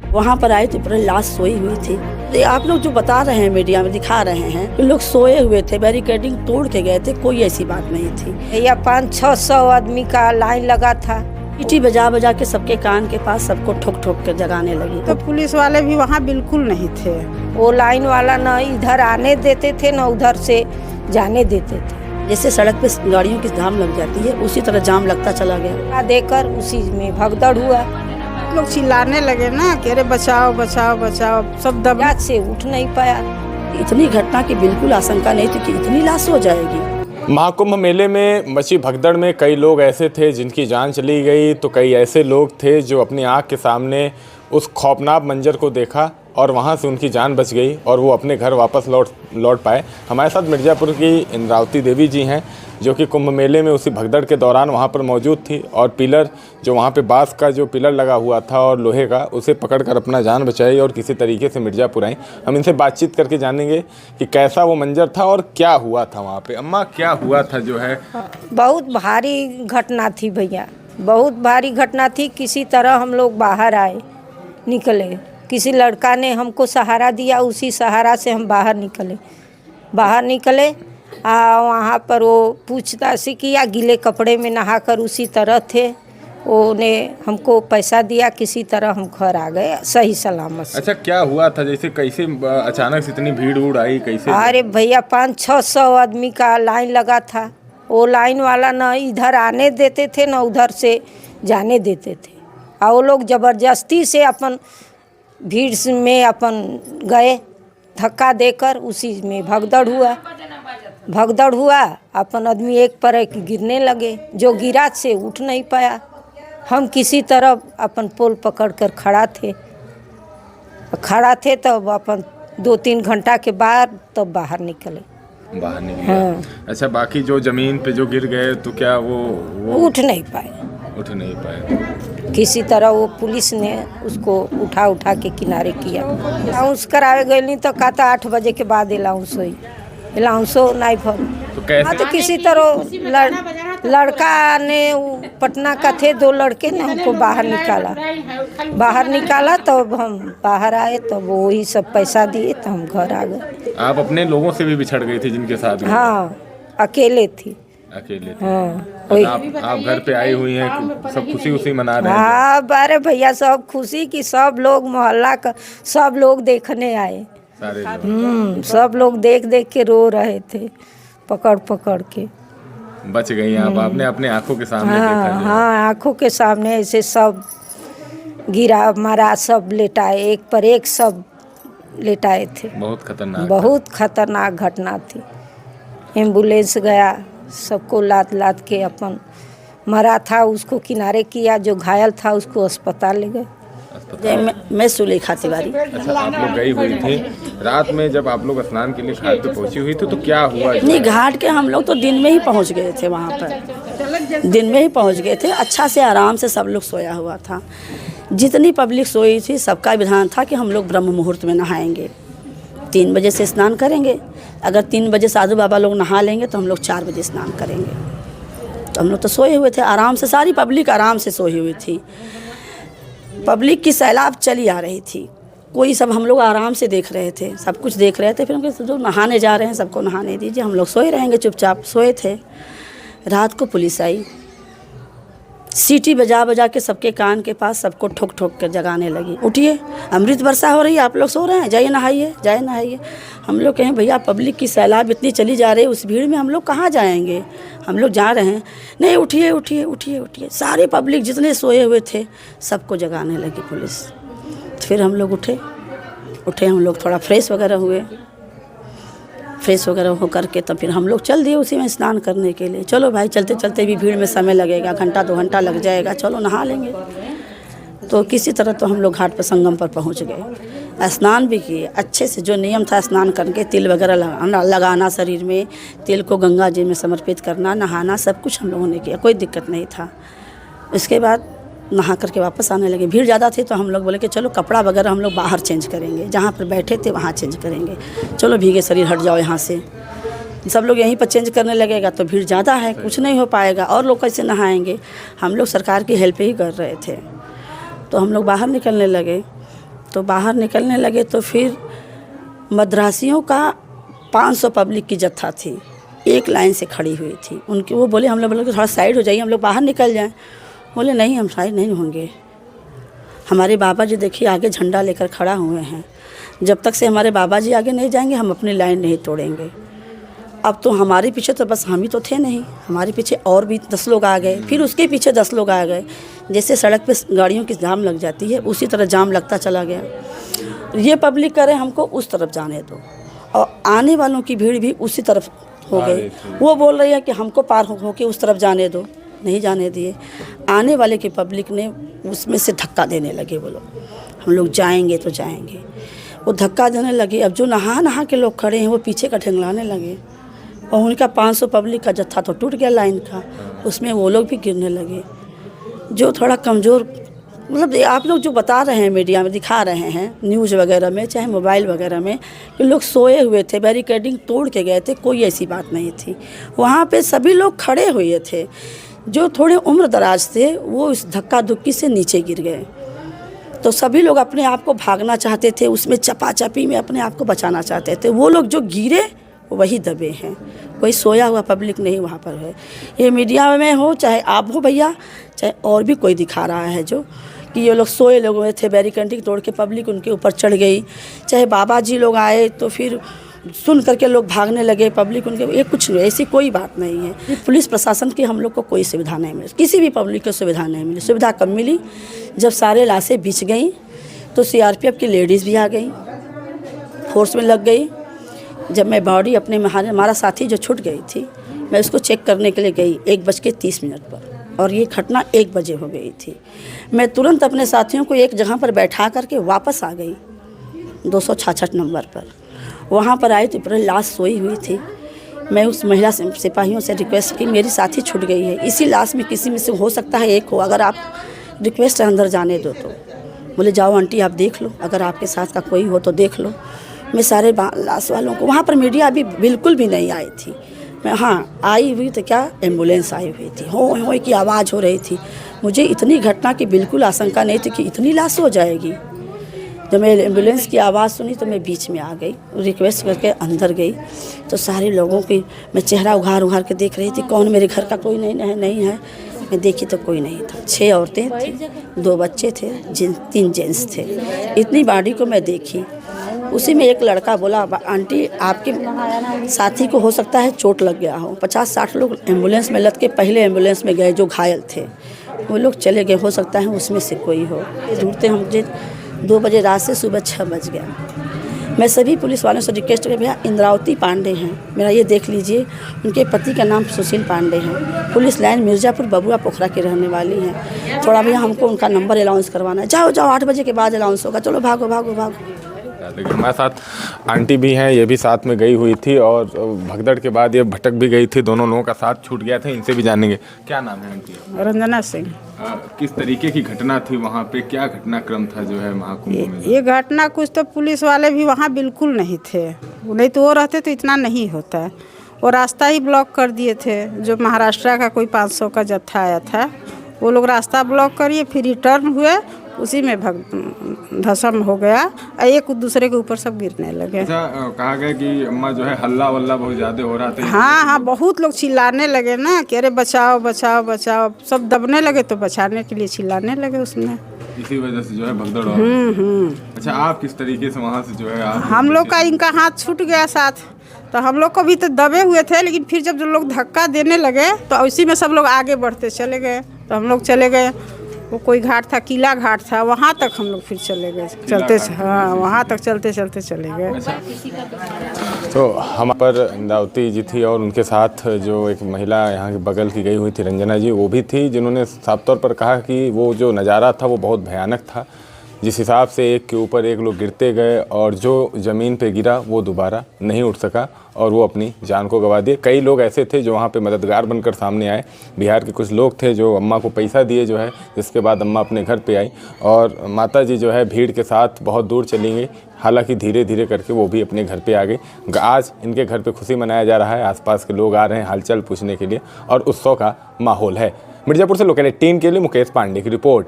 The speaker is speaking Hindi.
वहाँ पर आए तो पूरी लाश सोई हुई थी। आप लोग जो बता रहे हैं, मीडिया में दिखा रहे हैं कि लोग सोए हुए थे, बैरिकेडिंग तोड़ के गए थे, कोई ऐसी बात नहीं थी। भैया 500-600 आदमी का लाइन लगा था। सीटी बजा बजा के सबके कान के पास सबको ठोक ठोक कर जगाने लगी। तो पुलिस वाले भी वहाँ बिल्कुल नहीं थे। वो लाइन वाला न इधर आने देते थे न उधर से जाने देते थे। जैसे सड़क पे गाड़ियों की जाम लग जाती है, उसी तरह जाम लगता चला गया। देकर उसी में भगदड़ हुआ। लोग चिल्लाने लगे ना कि अरे बचाओ बचाओ बचाओ, सब दबा से उठ नहीं पाया। इतनी घटना की बिल्कुल आशंका नहीं थी कि इतनी लाश हो जाएगी। महाकुंभ मेले में मची भगदड़ में कई लोग ऐसे थे जिनकी जान चली गई, तो कई ऐसे लोग थे जो अपनी आँख के सामने उस खौफनाक मंजर को देखा और वहाँ से उनकी जान बच गई और वो अपने घर वापस लौट पाए। हमारे साथ मिर्ज़ापुर की इंद्रावती देवी जी हैं, जो कि कुंभ मेले में उसी भगदड़ के दौरान वहाँ पर मौजूद थी और पिलर जो वहाँ पे बांस का जो पिलर लगा हुआ था और लोहे का, उसे पकड़कर अपना जान बचाई और किसी तरीके से मिर्ज़ापुर आई। हम इनसे बातचीत करके जानेंगे कि कैसा वो मंजर था और क्या हुआ था वहाँ पे। अम्मा, क्या हुआ था जो है? बहुत भारी घटना थी भैया, बहुत भारी घटना थी। किसी तरह हम लोग बाहर आए, निकले। किसी लड़का ने हमको सहारा दिया, उसी सहारा से हम बाहर निकले। वहाँ पर वो पूछताछ किया, गीले कपड़े में नहाकर उसी तरह थे। उन्होंने हमको पैसा दिया, किसी तरह हम घर आ गए सही सलामत से। अच्छा, क्या हुआ था? जैसे कैसे अचानक से इतनी भीड़ उड़ आई, कैसे? अरे भैया 500-600 आदमी का लाइन लगा था। वो लाइन वाला न इधर आने देते थे न उधर से जाने देते थे। और वो लोग ज़बरदस्ती से अपन भीड़ में अपन गए, धक्का देकर उसी में भगदड़ हुआ। अपन आदमी एक पर एक गिरने लगे, जो गिरा से उठ नहीं पाया। हम किसी तरह अपन पोल पकड़ कर खड़ा थे तब अपन 2-3 घंटा के बाद तब बाहर निकले। हाँ। अच्छा, बाकी जो जमीन पे जो गिर गए तो क्या वो उठ नहीं पाए। किसी तरह वो पुलिस ने उसको उठा के किनारे किया। अनाउंस करावे गए नहीं तो कहता 8 बजे के बाद अनाउंस नहीं भर। तो कैसे? तो किसी तरह लड़का ने पटना का थे, 2 लड़के ने हमको बाहर निकाला। तब हम बाहर आए, तब वो ही सब पैसा दिए तो हम घर आ गए। आप अपने लोगों से भी बिछड़ गई थी जिनके साथ? हाँ, अकेले थी। हाँ। आप घर पे आई हुई हैं, सब खुशी मना रहे हैं? हाँ, अरे भैया सब खुशी की, सब लोग मोहल्ला का सब लोग देखने आए। सारे लोग सब लोग देख के रो रहे थे, पकड़ के। बच गई आप, आपने अपने आंखों के सामने देखा? हाँ, आंखों के सामने ऐसे सब गिरा मारा, सब लेटाए, एक पर एक सब लेटाए थे। बहुत खतरनाक घटना थी। एम्बुलेंस गया, सबको लाद के अपन मरा था उसको किनारे किया, जो घायल था उसको अस्पताल ले गए। मैं सुलेखा तिवारी। अच्छा, आप लोग गई हुई थी रात में, जब आप लोग स्नान के लिए घाट पे पहुंची हुई थी तो क्या हुआ? नहीं, घाट के हम लोग तो दिन में ही पहुंच गए थे। वहाँ पर दिन में ही पहुंच गए थे। अच्छा से आराम से सब लोग सोया हुआ था। जितनी पब्लिक सोई थी, सबका विधान था कि हम लोग ब्रह्म मुहूर्त में नहाएंगे, 3 बजे से स्नान करेंगे। अगर 3 बजे साधु बाबा लोग नहा लेंगे तो हम लोग 4 बजे स्नान करेंगे। तो हम लोग तो सोए हुए थे आराम से, सारी पब्लिक आराम से सोई हुई थी। पब्लिक की सैलाब चली आ रही थी, कोई सब हम लोग आराम से देख रहे थे, सब कुछ देख रहे थे। फिर हम जो नहाने जा रहे हैं सबको नहाने दीजिए, हम लोग सोए रहेंगे, चुपचाप सोए थे। रात को पुलिस आई, सीटी बजा बजा के सबके कान के पास सबको ठोक कर जगाने लगी। उठिए, अमृत वर्षा हो रही है, आप लोग सो रहे हैं, जाइए नहाइए। हम लोग कहें भैया पब्लिक की सैलाब इतनी चली जा रही है, उस भीड़ में हम लोग कहाँ जाएंगे, हम लोग जा रहे हैं। नहीं, उठिए। सारे पब्लिक जितने सोए हुए थे सबको जगाने लगी पुलिस। फिर हम लोग उठे, हम लोग थोड़ा फ्रेश वगैरह होकर के तब फिर हम लोग चल दिए उसी में स्नान करने के लिए। चलो भाई, चलते भी भीड़ में समय लगेगा, 1-2 घंटा लग जाएगा, चलो नहा लेंगे। तो किसी तरह तो हम लोग घाट पर संगम पर पहुंच गए। स्नान भी किए अच्छे से, जो नियम था स्नान करके तिल वगैरह लगाना शरीर में, तिल को गंगा जी में समर्पित करना, नहाना, सब कुछ हम लोगों ने किया, कोई दिक्कत नहीं था। इसके बाद नहा करके वापस आने लगे। भीड़ ज़्यादा थी तो हम लोग बोले कि चलो कपड़ा वगैरह हम लोग बाहर चेंज करेंगे, जहाँ पर बैठे थे वहाँ चेंज करेंगे, चलो भीगे शरीर हट जाओ यहाँ से। सब लोग यहीं पर चेंज करने लगेगा तो भीड़ ज़्यादा है, कुछ नहीं हो पाएगा, और लोग कैसे नहाएंगे। हम लोग सरकार की हेल्प ही कर रहे थे। तो हम लोग बाहर निकलने लगे। तो बाहर निकलने लगे तो फिर मद्रासियों का 500 पब्लिक की जत्था थी, एक लाइन से खड़ी हुई थी। उनके वो बोले हम लोग बोले थोड़ा साइड हो जाइए, हम लोग बाहर निकल जाएं। बोले नहीं, हम साइड नहीं होंगे। हमारे बाबा जी देखिए आगे झंडा लेकर खड़ा हुए हैं, जब तक से हमारे बाबा जी आगे नहीं जाएंगे हम अपनी लाइन नहीं तोड़ेंगे। अब तो हमारे पीछे तो बस हम ही तो थे नहीं, हमारे पीछे और भी 10 लोग आ गए, फिर उसके पीछे 10 लोग आ गए। जैसे सड़क पे गाड़ियों की जाम लग जाती है उसी तरह जाम लगता चला गया। ये पब्लिक करे हमको उस तरफ जाने दो, और आने वालों की भीड़ भी उसी तरफ हो गई। वो बोल रही है कि हमको पार होके उस तरफ जाने दो, नहीं जाने दिए। आने वाले की पब्लिक ने उसमें से धक्का देने लगे, बोलो हम लोग जाएंगे तो जाएंगे। वो धक्का देने लगे। अब जो नहा के लोग खड़े हैं वो पीछे का ठेंगलाने लगे, और उनका 500 पब्लिक का जत्था तो टूट गया लाइन का, उसमें वो लोग भी गिरने लगे। जो थोड़ा कमज़ोर, मतलब आप लोग जो बता रहे हैं मीडिया में, दिखा रहे हैं न्यूज़ वगैरह में, चाहे मोबाइल वगैरह में, कि लोग सोए हुए थे, बैरिकेडिंग तोड़ के गए थे, कोई ऐसी बात नहीं थी। वहाँ पे सभी लोग खड़े हुए थे। जो थोड़े उम्र दराज थे वो इस धक्का धुक्की से नीचे गिर गए। तो सभी लोग अपने आप को भागना चाहते थे, उसमें चपाचपी में अपने आप को बचाना चाहते थे। वो लोग जो गिरे वही दबे हैं, कोई सोया हुआ पब्लिक नहीं वहाँ पर है। ये मीडिया में हो, चाहे आप हो भैया, चाहे और भी कोई दिखा रहा है जो कि ये लोग सोए लोग हुए थे, बैरिकेडिंग तोड़ के पब्लिक उनके ऊपर चढ़ गई। चाहे बाबा जी लोग आए तो फिर सुन करके लोग भागने लगे, पब्लिक उनके, ये कुछ नहीं, ऐसी कोई बात नहीं है। पुलिस प्रशासन की हम लोग को कोई सुविधा नहीं मिली, किसी भी पब्लिक को सुविधा नहीं मिली। सुविधा कब मिली? जब सारे लाशें बिछ गई तो CRPF की लेडीज़ भी आ गई, फोर्स में लग गई। जब मैं बॉडी अपने हमारा साथी जो छूट गई थी, मैं उसको चेक करने के लिए गई 1:30 पर, और ये घटना 1 बजे हो गई थी। मैं तुरंत अपने साथियों को एक जगह पर बैठा करके वापस आ गई 266 नंबर पर। वहाँ पर आई तो पूरी लाश सोई हुई थी। मैं उस महिला सिपाहियों से रिक्वेस्ट की, मेरी साथी छूट गई है, इसी लाश में किसी में से हो सकता है एक हो, अगर आप रिक्वेस्ट अंदर जाने दो तो। बोले जाओ आंटी आप देख लो, अगर आपके साथ का कोई हो तो देख लो। मैं सारे लाश वालों को, वहाँ पर मीडिया अभी बिल्कुल भी नहीं आई थी। मैं हाँ आई हुई तो क्या, एम्बुलेंस आई हुई थी, हो की आवाज़ हो रही थी। मुझे इतनी घटना की बिल्कुल आशंका नहीं थी कि इतनी लाश हो जाएगी। जब मैं एम्बुलेंस की आवाज़ सुनी तो मैं बीच में आ गई, रिक्वेस्ट करके अंदर गई। तो सारे लोगों की मैं चेहरा उघार के देख रही थी, कौन मेरे घर का कोई नहीं है। मैं देखी तो कोई नहीं था। 6 औरतें थी, 2 बच्चे थे, 3 जेंट्स थे। इतनी बॉडी को मैं देखी। उसी में एक लड़का बोला, आंटी आपके साथी को हो सकता है चोट लग गया हो। 50-60 लोग एम्बुलेंस में लद के पहले एम्बुलेंस में गए जो घायल थे, वो लोग चले गए, हो सकता है उसमें से कोई हो। ढूंढते हम मुझे 2 बजे रात से सुबह 6 बज गया। मैं सभी पुलिस वालों से रिक्वेस्ट कर, भैया इंद्रावती पांडे हैं, मेरा ये देख लीजिए, उनके पति का नाम सुशील पांडे हैं, पुलिस लाइन मिर्ज़ापुर बबुआ पोखरा की रहने वाली हैं। थोड़ा भैया हमको उनका नंबर अलाउंस करवाना है। जाओ 8 बजे के बाद अलाउंस होगा, चलो भागो। देखिए हमारे साथ आंटी भी हैं, ये भी साथ में गई हुई थी, और भगदड़ के बाद ये भटक भी गई थी। दोनों लोगों का साथ छूट गया था। इनसे भी जानेंगे, क्या नाम है आंटी? रंजना सिंह। किस तरीके की घटना थी वहाँ पे, क्या घटनाक्रम था जो है महाकुंभ में? ये घटना कुछ तो पुलिस वाले भी वहाँ बिल्कुल नहीं थे, नहीं तो वो रहते तो इतना नहीं होता। वो रास्ता ही ब्लॉक कर दिए थे। जो महाराष्ट्र का कोई 500 का जत्था आया था, वो लोग रास्ता ब्लॉक करिए, फिर रिटर्न हुए, उसी में धसम हो गया, एक दूसरे के ऊपर सब गिरने लगे। अच्छा, कहा गया कि अम्मा जो है हल्ला वल्ला बहुत ज़्यादा हो रहा था। हाँ, बहुत लोग चिल्लाने लगे ना कि अरे बचाओ। सब दबने लगे तो बचाने के लिए चिल्लाने लगे उसमें, इसी वजह से जो है भगदड़ हुआ। अच्छा, आप किस तरीके से वहाँ से जो है हम लोग का इनका हाथ छूट गया साथ, तो हम लोग को भी तो दबे हुए थे, लेकिन फिर जब जो लोग धक्का देने लगे तो उसी में सब लोग आगे बढ़ते चले गए। तो हम लोग चले गए, वो कोई घाट था, किला घाट था, वहाँ तक हम लोग फिर चले गए, हाँ वहाँ तक चलते चले गए। तो हम पर इंद्रावती जी थी, और उनके साथ जो एक महिला यहाँ के बगल की गई हुई थी रंजना जी, वो भी थी, जिन्होंने साफ तौर पर कहा कि वो जो नज़ारा था वो बहुत भयानक था। जिस हिसाब से एक के ऊपर एक लोग गिरते गए, और जो ज़मीन पे गिरा वो दोबारा नहीं उठ सका, और वो अपनी जान को गंवा दिए। कई लोग ऐसे थे जो वहाँ पे मददगार बनकर सामने आए। बिहार के कुछ लोग थे जो अम्मा को पैसा दिए जो है, जिसके बाद अम्मा अपने घर पे आई, और माता जी जो है भीड़ के साथ बहुत दूर चली गई। हालांकि धीरे धीरे करके वो भी अपने घर पे आ गई। आज इनके घर पे खुशी मनाया जा रहा है, आसपास के लोग आ रहे हैं हालचाल पूछने के लिए, और उत्सव का माहौल है। मिर्ज़ापुर से लोकल 18 के लिए मुकेश पांडे की रिपोर्ट।